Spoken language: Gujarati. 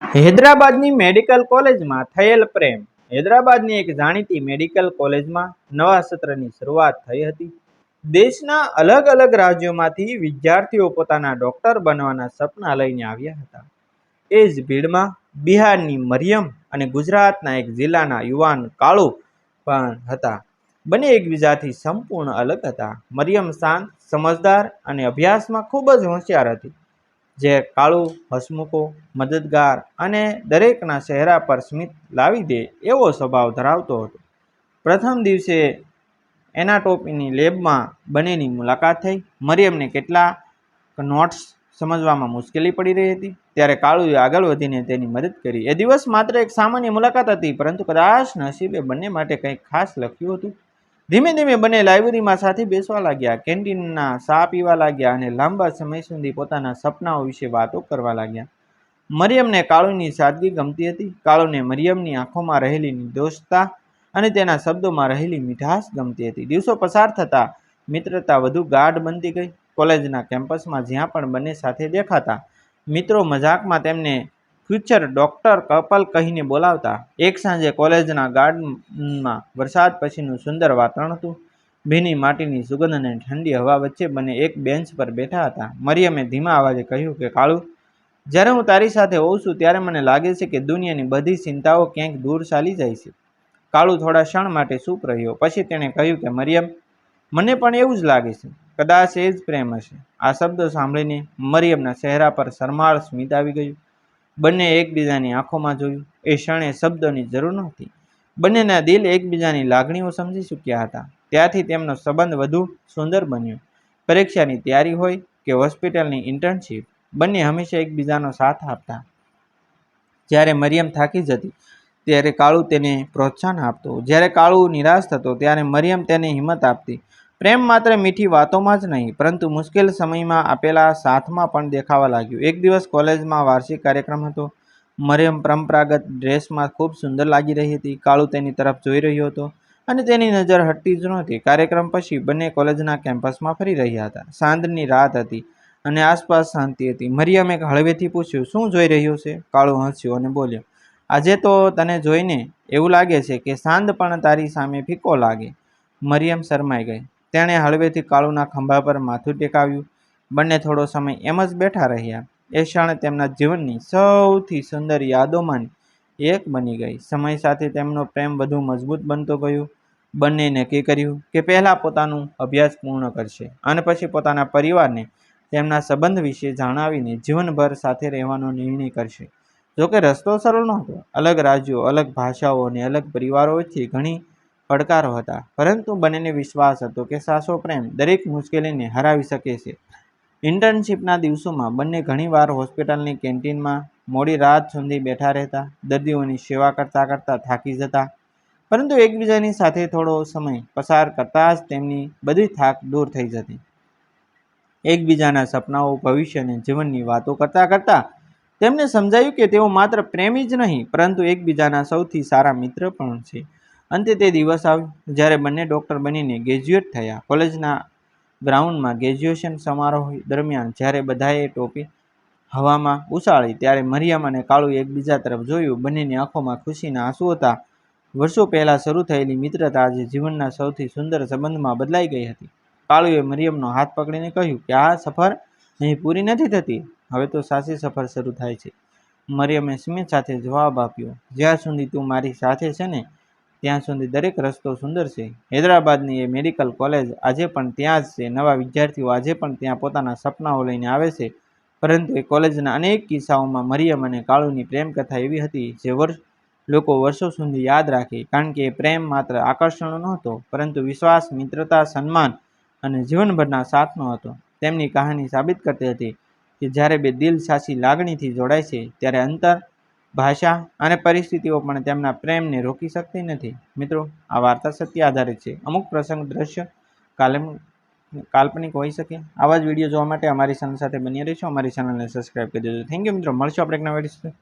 હૈદરાબાદની મેડિકલ કોલેજમાં થયેલ પ્રેમ. હૈદરાબાદની એક જાણીતી મેડિકલ કોલેજમાં નવા સત્રની શરૂઆત થઈ હતી. દેશના અલગ અલગ રાજ્યોમાંથી વિદ્યાર્થીઓ પોતાના ડોક્ટર બનવાના સપના લઈને આવ્યા હતા. એ જ ભીડમાં બિહારની મરિયમ અને ગુજરાતના એક જિલ્લાના યુવાન કાળુ પણ હતા. બંને એકબીજાથી સંપૂર્ણ અલગ હતા. મરિયમ શાંત, સમજદાર અને અભ્યાસમાં ખૂબ જ હોશિયાર હતી, જે કાળુ હસમુખો, મદદગાર અને દરેકના ચહેરા પર સ્મિત લાવી દે એવો સ્વભાવ ધરાવતો હતો. પ્રથમ દિવસે એનાટોમીની લેબમાં બંનેની મુલાકાત થઈ. મરિયમને કેટલાક નોટ્સ સમજવામાં મુશ્કેલી પડી રહી હતી, ત્યારે કાળુએ આગળ વધીને તેની મદદ કરી. એ દિવસ માત્ર એક સામાન્ય મુલાકાત હતી, પરંતુ કદાચ નસીબે બંને માટે કંઈક ખાસ લખ્યું હતું. ધીમે ધીમે બંને લાઇબ્રેરીમાં સાથે બેસવા લાગ્યા, કેન્ટીનના ચા પીવા લાગ્યા અને લાંબા સમય સુધી પોતાના સપનાઓ વિશે વાતો કરવા લાગ્યા. મરિયમને કાળુની સાદગી ગમતી હતી. કાળુને મરિયમની આંખોમાં રહેલી નિર્દોષતા અને તેના શબ્દોમાં રહેલી મીઠાશ ગમતી હતી. દિવસો પસાર થતા મિત્રતા વધુ ગાઢ બનતી ગઈ. કોલેજના કેમ્પસમાં જ્યાં પણ બંને સાથે દેખાતા, મિત્રો મજાકમાં તેમને ફ્યુચર ડોક્ટર કપલ કહીને બોલાવતા. એક સાંજે કોલેજના ગાર્ડનમાં વરસાદ પછીનું સુંદર વાતાવરણ હતું. ભીની માટીની સુગંધ અને ઠંડી હવા વચ્ચે બંને એક બેન્ચ પર બેઠા હતા. મરિયમે ધીમા અવાજે કહ્યું કે કાળુ, જ્યારે હું તારી સાથે હોઉં છું ત્યારે મને લાગે છે કે દુનિયાની બધી ચિંતાઓ ક્યાંક દૂર ચાલી જાય છે. કાળુ થોડા ક્ષણ માટે ચૂપ રહ્યો. પછી તેણે કહ્યું કે મરિયમ, મને પણ એવું જ લાગે છે. કદાચ એ જ પ્રેમ હશે. આ શબ્દો સાંભળીને મરિયમના ચહેરા પર શરમાળ સ્મિત આવી ગયું. બંને એકબીજાની આંખોમાં જોયું. એ ક્ષણે શબ્દોની જરૂર નહોતી. બંનેના દિલ એકબીજાની લાગણીઓ સમજી ચૂક્યા હતા. ત્યાંથી તેમનો સંબંધ વધુ સુંદર બન્યો. પરીક્ષાની તૈયારી હોય કે હોસ્પિટલની ઇન્ટર્નશીપ, બંને હંમેશા એકબીજાનો સાથ આપતા. જ્યારે મરિયમ થાકી જતી ત્યારે કાળુ તેને પ્રોત્સાહન આપતો. જ્યારે કાળુ નિરાશ થતો ત્યારે મરિયમ તેને હિંમત આપતી. પ્રેમ માત્ર મીઠી વાતોમાં જ નહીં, પરંતુ મુશ્કેલ સમયમાં આપેલા સાથમાં પણ દેખાવા લાગ્યું. એક દિવસ કોલેજમાં વાર્ષિક કાર્યક્રમ હતો. મરિયમ પરંપરાગત ડ્રેસમાં ખૂબ સુંદર લાગી રહી હતી. કાળુ તેની તરફ જોઈ રહ્યો હતો અને તેની નજર હટતી જ નહોતી. કાર્યક્રમ પછી બંને કોલેજના કેમ્પસમાં ફરી રહ્યા હતા. સાંજની રાત હતી અને આસપાસ શાંતિ હતી. મરિયમે હળવેથી પૂછ્યું, શું જોઈ રહ્યો છે? કાળુ હસ્યો અને બોલ્યો, આજે તો તને જોઈને એવું લાગે છે કે ચાંદ પણ તારી સામે ફીકો લાગે. મરિયમ શરમાઈ ગઈ. તેણે હળવેથી કાળુના ખભા પર માથું ટેકાવ્યું. બંને થોડો સમય એમ જ બેઠા રહ્યા. એ ક્ષણ તેમના જીવનની સૌથી સુંદર યાદોમાંની એક બની ગઈ. સમય સાથે તેમનો પ્રેમ વધુ મજબૂત બનતો ગયો. બંને નક્કી કર્યું કે પહેલાં પોતાનું અભ્યાસ પૂર્ણ કરશે અને પછી પોતાના પરિવારને તેમના સંબંધ વિશે જણાવીને જીવનભર સાથે રહેવાનો નિર્ણય કરશે. જોકે રસ્તો સરળ નહોતો. અલગ રાજ્યો, અલગ ભાષાઓ અને અલગ પરિવારો વચ્ચે ઘણી પડકારો હતા, પરંતુ બંનેને વિશ્વાસ હતો કે સાચો પ્રેમ દરેક મુશ્કેલીને હરાવી શકે છે. ઇન્ટર્નશીપના દિવસોમાં બંને ઘણીવાર હોસ્પિટલની કેન્ટીનમાં મોડી રાત સુધી બેઠા રહેતા. દર્દીઓની સેવા કરતાં કરતાં થાકી જતા, પરંતુ એકબીજાની સાથે થોડો સમય પસાર કરતાં જ તેમની બધી થાક દૂર થઈ જતી. એકબીજાના સપનાઓ, ભવિષ્ય અને જીવનની વાતો કરતાં કરતાં તેમને સમજાયું કે તેઓ માત્ર પ્રેમી જ નહીં, પરંતુ એકબીજાના સૌથી સારા મિત્ર પણ છે. અંતે તે દિવસ આવ્યો જ્યારે બંને ડૉક્ટર બનીને ગ્રેજ્યુએટ થયા. કોલેજના ગ્રાઉન્ડમાં ગ્રેજ્યુએશન સમારોહ દરમિયાન જ્યારે બધાએ ટોપી હવામાં ઉછાળી, ત્યારે મરિયમ અને કાળુએ એકબીજા તરફ જોયું. બંનેની આંખોમાં ખુશીના આંસુ હતા. વર્ષો પહેલાં શરૂ થયેલી મિત્રતા આજે જીવનના સૌથી સુંદર સંબંધમાં બદલાઈ ગઈ હતી. કાળુએ મરિયમનો હાથ પકડીને કહ્યું કે આ સફર અહીં પૂરી નથી થતી, હવે તો સાચી સફર શરૂ થાય છે. મરિયમે સ્મિત સાથે જવાબ આપ્યો, જ્યાં સુધી તું મારી સાથે છે ને, ત્યાં સુધી દરેક રસ્તો સુંદર છે. હૈદરાબાદની એ મેડિકલ કોલેજ આજે પણ ત્યાં જ છે. નવા વિદ્યાર્થીઓ આજે પણ ત્યાં પોતાના સપનાઓ લઈને આવે છે, પરંતુ એ કોલેજના અનેક કિસ્સાઓમાં મરિયમ અને કાળુની પ્રેમ કથા એવી હતી જે લોકો વર્ષો સુધી યાદ રાખે, કારણ કે એ પ્રેમ માત્ર આકર્ષણ નહોતો, પરંતુ વિશ્વાસ, મિત્રતા, સન્માન અને જીવનભરના સાથનો હતો. તેમની કહાની સાબિત કરતી હતી કે જ્યારે બે દિલ સાચી લાગણીથી જોડાય છે, ત્યારે અંતર, ભાષા અને પરિસ્થિતિઓ પણ તેમના પ્રેમને રોકી શકતી નથી. મિત્રો, આ વાર્તા સત્ય આધારિત છે. અમુક પ્રસંગ, દ્રશ્ય કાલ્પનિક હોઈ શકે. આવા જ વિડીયો જોવા માટે અમારી ચેનલ સાથે બની રહેશો. અમારી ચેનલને સબસ્ક્રાઈબ કરી દેજો. થેન્ક યુ મિત્રો. મળશું આપણે એક નવા વિડીયો સાથે.